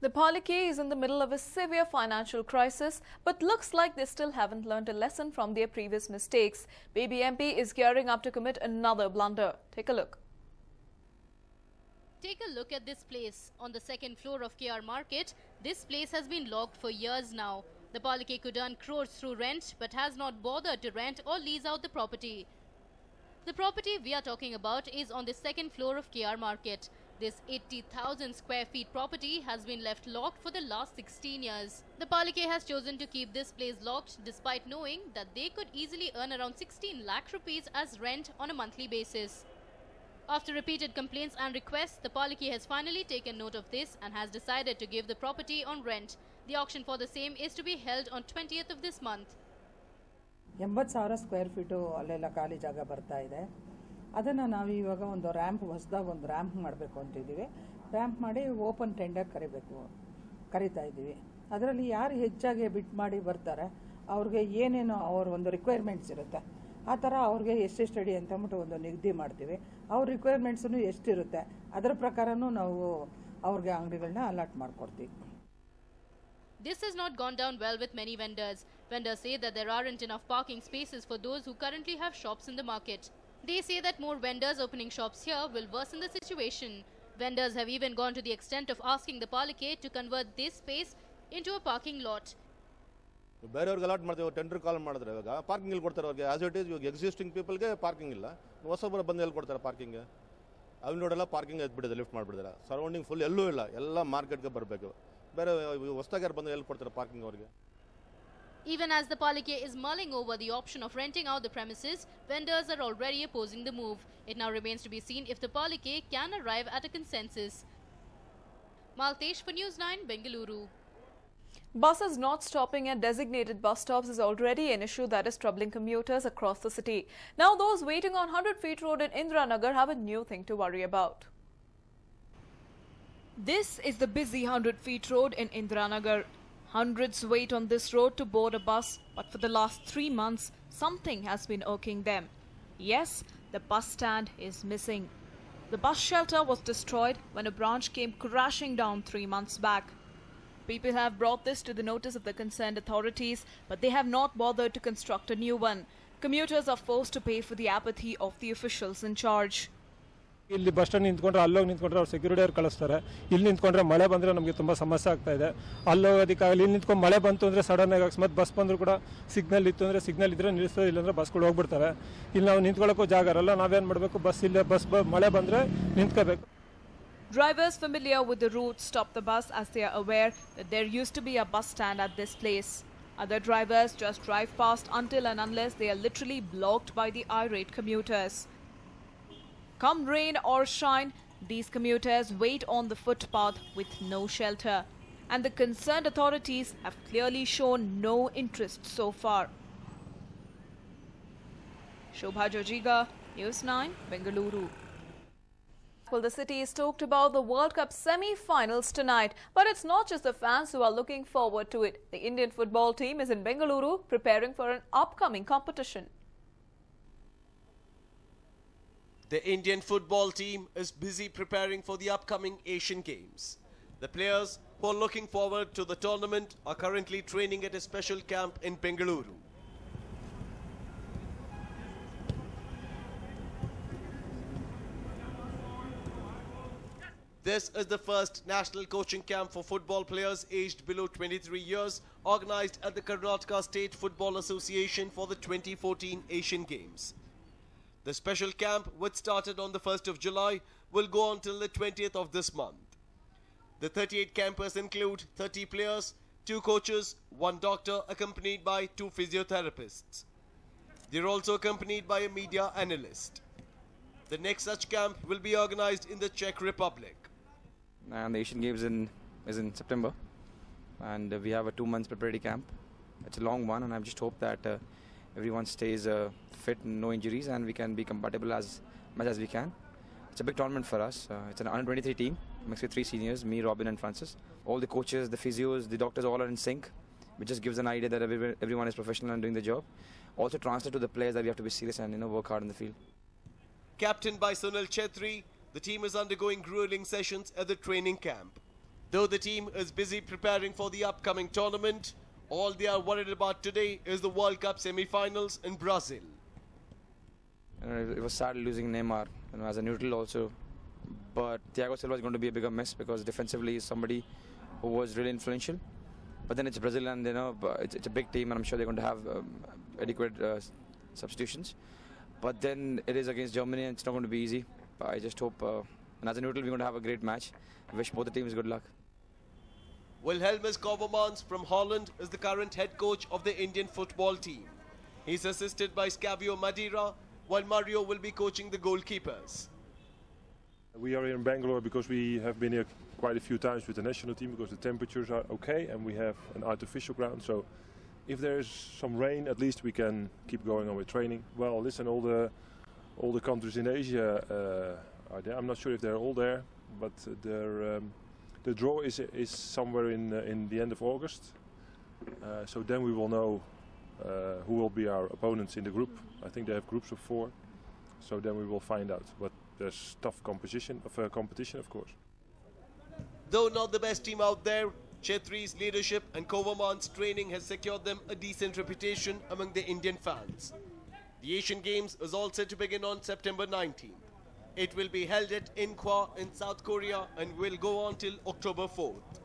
The Palike is in the middle of a severe financial crisis, but looks like they still haven't learned a lesson from their previous mistakes. BBMP is gearing up to commit another blunder. Take a look. Take a look at this place. On the second floor of KR Market, this place has been locked for years now. The Palike could earn crores through rent, but has not bothered to rent or lease out the property. The property we are talking about is on the second floor of KR Market. This 80,000 square feet property has been left locked for the last 16 years. The Palike has chosen to keep this place locked despite knowing that they could easily earn around 16 lakh rupees as rent on a monthly basis. After repeated complaints and requests, the Palike has finally taken note of this and has decided to give the property on rent. The auction for the same is to be held on 20th of this month. 80,000 square feet ಅಲ್ಲೆಲ್ಲ ಖಾಲಿ ಜಾಗ ಬರ್ತಾ ಇದೆ. ಅದನ್ನು ನಾವು ಇವಾಗ ಒಂದು ramp ಹೊಸದಾಗಿ ಒಂದು ರ್ಯಾಂಪ್ ಮಾಡಬೇಕು ಅಂತಿದ್ದೀವಿ. ರ್ಯಾಂಪ್ ಮಾಡಿ ಓಪನ್ ಟೆಂಡರ್ ಕರೀತಾ ಇದ್ದೀವಿ. ಅದರಲ್ಲಿ ಯಾರು ಹೆಚ್ಚಾಗಿ ಬಿಟ್ ಮಾಡಿ ಬರ್ತಾರೆ ಅವ್ರಿಗೆ ಏನೇನೋ ಅವ್ರ ಒಂದು ರಿಕ್ವೈರ್ಮೆಂಟ್ಸ್ ಇರುತ್ತೆ. ಆ ಥರ ಅವ್ರಿಗೆ ಎಷ್ಟೆಷ್ಟು ಅಡಿ ಅಂತ ಅಂದ್ಬಿಟ್ಟು ಒಂದು ನಿಗದಿ ಮಾಡ್ತೀವಿ. ಅವ್ರ ರಿಕ್ವೈರ್ಮೆಂಟ್ಸನ್ನು ಎಷ್ಟಿರುತ್ತೆ ಅದರ ಪ್ರಕಾರನೂ ನಾವು ಅವ್ರಿಗೆ ಅಂಗಡಿಗಳನ್ನ ಅಲಾಟ್ ಮಾಡಿಕೊಡ್ತೀವಿ. This has not gone down well with many vendors. Vendors say that there aren't enough parking spaces for those who currently have shops in the market. They say that more vendors opening shops here will worsen the situation. Vendors have even gone to the extent of asking the Palike to convert this space into a parking lot. ಬೇರೆಯವ್ರಿಗೆ allot ಮಾಡ್ತೀವಿ, tender call ಮಾಡಿದ್ರೆ ಇವಾಗ parking ಇಲ್ಲಿ ಕೊಡ್ತಾರೆ ಅವ್ರಿಗೆ. As it is ಇವಾಗ existing ಪೀಪಲ್ಗೆ parking ಇಲ್ಲ, ಹೊಸೊಬ್ಬರು ಬಂದು ಎಲ್ಲಿ ಕೊಡ್ತಾರೆ ಪಾರ್ಕಿಂಗ್? ಅಲ್ಲಿ ನೋಡೆಲ್ಲ ಪಾರ್ಕಿಂಗ್ ಎತ್ಬಿಟ್ಟಿದೆ, ಲಿಫ್ಟ್ ಮಾಡಿಬಿಟ್ಟಿದ್ದಾರೆ. ಸರೌಂಡಿಂಗ್ ಫುಲ್ ಎಲ್ಲೂ ಇಲ್ಲ, ಎಲ್ಲ ಮಾರ್ಕೆಟ್ಗೆ ಬರಬೇಕು. ಬೇರೆ ಹೊಸದಾಗಿ ಯಾರು ಬಂದು ಎಲ್ಲಿ ಕೊಡ್ತಾರೆ ಪಾರ್ಕಿಂಗ್ ಅವರಿಗೆ? Even as the Palike is mulling over the option of renting out the premises, vendors are already opposing the move. It now remains to be seen if the Palike can arrive at a consensus. Maltesh for News9, Bengaluru. Buses not stopping at designated bus stops is already an issue that is troubling commuters across the city. Now those waiting on 100 Feet Road in Indiranagar have a new thing to worry about. This is the busy 100 Feet Road in Indiranagar. Hundreds wait on this road to board a bus, but for the last 3 months, something has been irking them. Yes, the bus stand is missing. The bus shelter was destroyed when a branch came crashing down 3 months back. People have brought this to the notice of the concerned authorities, but they have not bothered to construct a new one. Commuters are forced to pay for the apathy of the officials in charge. ಇಲ್ಲಿ bus stand ನಿಂತ್ಕೊಂಡ್ರೆ ಅಲ್ಲೋಗಿ ನಿಂತ್ಕೊಂಡ್ರೆ ಅವ್ರು security ಅವ್ರು ಕಳಿಸ್ತಾರೆ. ಇಲ್ಲಿ ನಿಂತ್ಕೊಂಡ್ರೆ ಮಳೆ ಬಂದರೆ ನಮಗೆ ತುಂಬ ಸಮಸ್ಯೆ ಆಗ್ತಾ ಇದೆ. ಅಲ್ಲೋಗೋದಕ್ಕಾಗಲಿ, ಇಲ್ಲಿ ನಿಂತ್ಕೊಂಡು ಮಳೆ ಬಂತು ಅಂದರೆ ಸಡನ್ನಾಗಿ ಅಕಸ್ಮಾತ್ ಬಸ್ ಬಂದರೂ ಕೂಡ ಸಿಗ್ನಲ್ ಇತ್ತು ಅಂದರೆ ಸಿಗ್ನಲ್ ಇದ್ದರೆ ನಿಲ್ಲಿಸ್ತದೆ, ಇಲ್ಲಾಂದರೆ ಬಸ್ಗಳು ಹೋಗ್ಬಿಡ್ತವೆ. ಇಲ್ಲಿ ನಾವು ನಿಂತ್ಕೊಳ್ಳೋಕ್ಕೂ ಜಾಗ ಇರಲ್ಲ. ನಾವೇನು ಮಾಡಬೇಕು? ಬಸ್ ಇಲ್ಲೇ ಮಳೆ ಬಂದರೆ ನಿಂತ್ಕೋಬೇಕು. Drivers familiar with the route stop the bus as they are aware that there used to be a bus stand at this place. Other drivers just drive past until and unless they are literally blocked by the irate commuters. Come rain or shine, these commuters wait on the footpath with no shelter, and the concerned authorities have clearly shown no interest so far. Shobha Jojiga, News9, Bengaluru. Well, the city is stoked about the World Cup semi-finals tonight, but it's not just the fans who are looking forward to it. The Indian football team is in Bengaluru preparing for an upcoming competition. The Indian football team is busy preparing for the upcoming Asian Games. The players who are looking forward to the tournament are currently training at a special camp in Bengaluru. This is the first national coaching camp for football players aged below 23 years, organized at the Karnataka State Football Association for the 2014 Asian Games. The special camp, which started on the 1st of July, will go on till the 20th of this month. The 38 campers include 30 players, 2 coaches, 1 doctor accompanied by 2 physiotherapists. They are also accompanied by a media analyst. The next such camp will be organized in the Czech Republic. And the Asian Games is in September, and we have a 2 months preparatory camp. It's a long one, and I just hope that everyone stays fit, no injuries, and we can be compatible as much as we can. It's a big tournament for us. It's an under 23 team, mixed with 3 seniors, me, Robin and Francis. All the coaches, the physios, the doctors all are in sync, which just gives an idea that everyone is professional and doing the job. Also translate to the players that we have to be serious and work hard in the field. Captained by Sunil Chetri, the team is undergoing grueling sessions at the training camp. Though the team is busy preparing for the upcoming tournament, all they are worried about today is the World Cup semi-finals in Brazil. It was sad losing Neymar, as a neutral also. But Thiago Silva is going to be a bigger miss because defensively he's somebody who was really influential. But then it's Brazil, and it's a big team, and I'm sure they're going to have adequate substitutions. But then it is against Germany, and it's not going to be easy. But I just hope, and as a neutral, we're going to have a great match. I wish both the teams good luck. Wilhelmus Kovermans from Holland is the current head coach of the Indian football team. He's assisted by Scavio Madeira, while Mario will be coaching the goalkeepers. We are here in Bangalore because we have been here quite a few times with the national team because the temperatures are okay and we have an artificial ground. So if there's some rain, at least we can keep going on with training. Well, listen, all the countries in Asia are there. I'm not sure if they're all there, but the draw is somewhere in the end of August. So then we will know who will be our opponents in the group. I think they have groups of 4. So then we will find out. But there's tough competition, of course. Though not the best team out there, Chetri's leadership and Koverman's training has secured them a decent reputation among the Indian fans. The Asian Games is all set to begin on September 19th. It will be held at Incheon in South Korea and will go on till October 4th.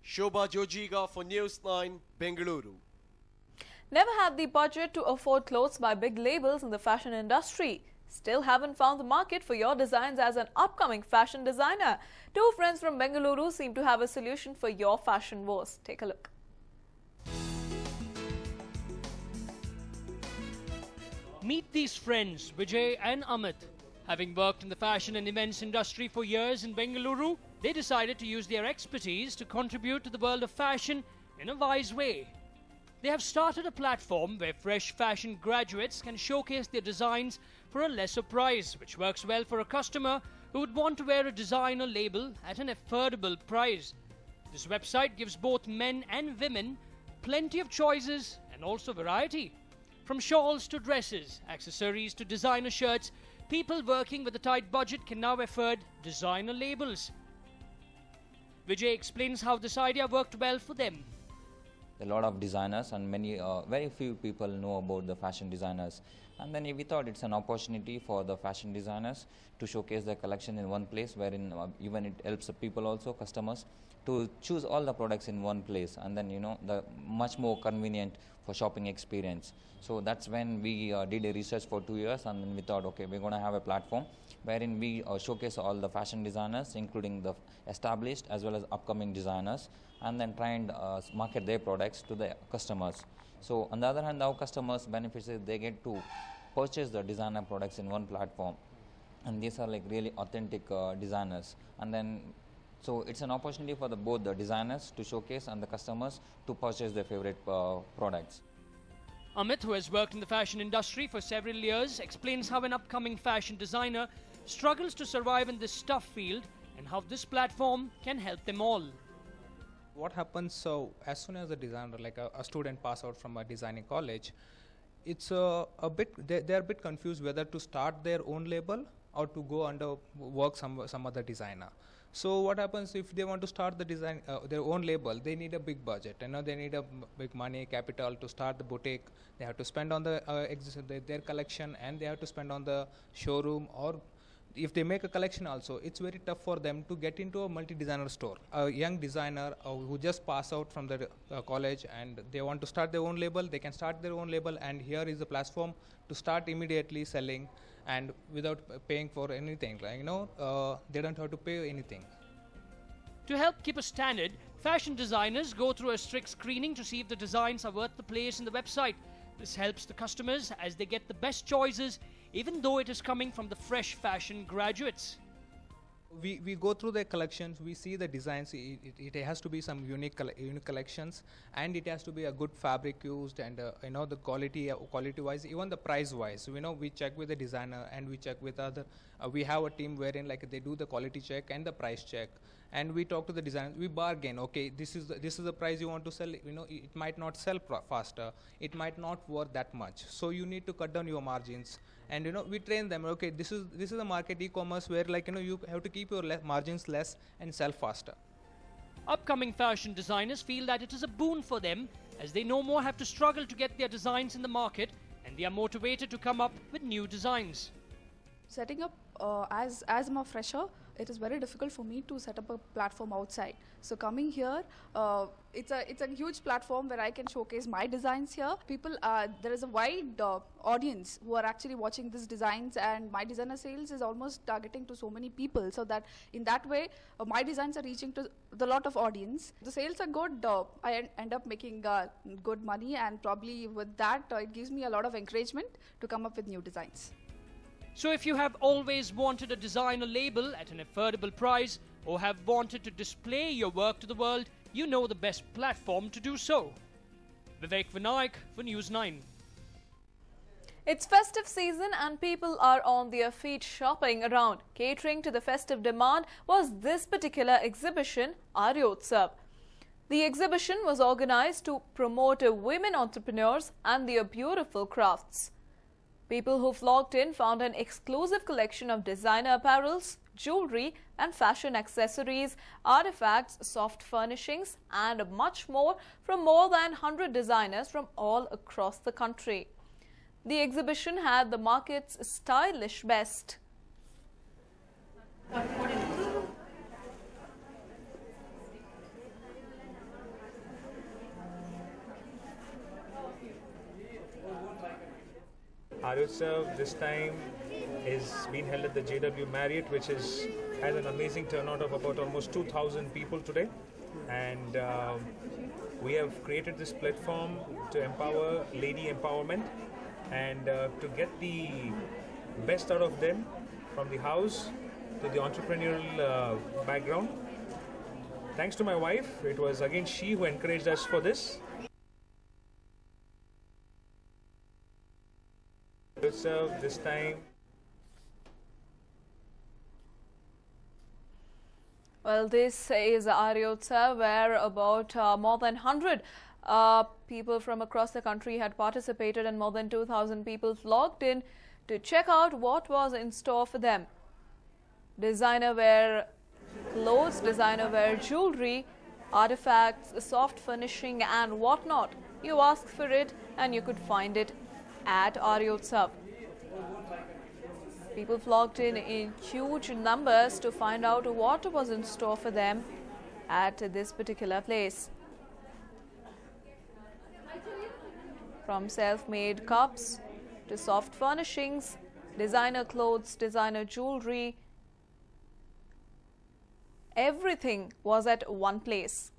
Shobha Jojiga for News9, Bengaluru. Never had the budget to afford clothes by big labels in the fashion industry. Still haven't found the market for your designs as an upcoming fashion designer. 2 friends from Bengaluru seem to have a solution for your fashion woes. Take a look. Meet these friends, Vijay and Amit. Having worked in the fashion and events industry for years in Bengaluru, they decided to use their expertise to contribute to the world of fashion in a wise way. They have started a platform where fresh fashion graduates can showcase their designs for a lesser price, which works well for a customer who would want to wear a designer label at an affordable price. This website gives both men and women plenty of choices and also variety. From shawls to dresses, accessories to designer shirts, people working with a tight budget can now afford designer labels. Vijay explains how this idea worked well for them. A lot of designers and very few people know about the fashion designers, and then we thought it's an opportunity for the fashion designers to showcase their collection in one place, wherein even it helps the people also, customers, to choose all the products in one place, and then the much more convenient for shopping experience. So that's when we did a research for 2 years, and then we thought, okay, we're going to have a platform wherein we showcase all the fashion designers, including the established as well as upcoming designers, and then try and market their products to the customers. So on the other hand, our customers benefits is they get to purchase the designer products in one platform, and these are like really authentic designers. And then so it's an opportunity for both the designers to showcase and the customers to purchase their favorite products. Amit, who has worked in the fashion industry for several years, explains how an upcoming fashion designer struggles to survive in this tough field and how this platform can help them all. What happens, so as soon as a designer, like a student pass out from a designing college, it's they're a bit confused whether to start their own label or to go under work some other designer. So what happens if they want to start the design their own label? They need a big budget. They need a big money capital to start the boutique. They have to spend on their collection, and they have to spend on the showroom, or if they make a collection also, it's very tough for them to get into a multi-designer store. A young designer who just pass out from the college and they want to start their own label, they can start their own label, and here is a platform to start immediately selling and without paying for anything. They don't have to pay anything. To help keep a standard, fashion designers go through a strict screening to see if the designs are worth the place in the website. This helps the customers as they get the best choices, even though it is coming from the fresh fashion graduates. We go through the collections, we see the designs. It has to be some unique collections, and it has to be a good fabric used, and the quality wise, even the price wise. We check with the designer, and we check with other. We have a team wherein they do the quality check and the price check, and we talk to the designers, we bargain. Okay, this is the price you want to sell. You know, it might not sell faster, it might not worth that much, so you need to cut down your margins. And you know, we train them. Okay, this is the market, e-commerce, where, like, you know, you have to keep your margins less and sell faster. Upcoming fashion designers feel that it is a boon for them, as they no more have to struggle to get their designs in the market, and they are motivated to come up with new designs. Setting up as I'm a fresher, it is very difficult for me to set up a platform outside. So coming here, it's a huge platform where I can showcase my designs here. People, there is a wide audience who are actually watching these designs, and my designer sales is almost targeting to so many people. So that in that way, my designs are reaching to the lot of audience. The sales are good. I end up making good money, and probably with that, it gives me a lot of encouragement to come up with new designs. So if you have always wanted a designer label at an affordable price, or have wanted to display your work to the world, you know the best platform to do so. Vivek Vinayak for News 9. It's festive season and people are on their feet shopping around. Catering to the festive demand was this particular exhibition, Aryotsav. The exhibition was organized to promote women entrepreneurs and their beautiful crafts. People who flocked in found an exclusive collection of designer apparels, jewelry and fashion accessories, artifacts, soft furnishings and much more from more than 100 designers from all across the country. The exhibition had the market's stylish best. Aryotsav this time is being held at the JW Marriott, which has an amazing turnout of about almost 2,000 people today. And we have created this platform to empower lady empowerment and to get the best out of them, from the house to the entrepreneurial background. Thanks to my wife, it was again she who encouraged us for this. This time. Well, this is Aryotsav, where about more than 100 people from across the country had participated, and more than 2,000 people flocked in to check out what was in store for them. Designer wear clothes, designer wear jewelry, artifacts, soft furnishing and whatnot. You ask for it and you could find it at Aryotsav. People flocked in huge numbers to find out what was in store for them at this particular place. From self-made cups to soft furnishings, designer clothes, designer jewelry, everything was at one place.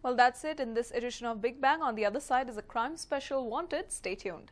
Well, that's it in this edition of Big Bang. On the other side is a crime special. Wanted. Stay tuned.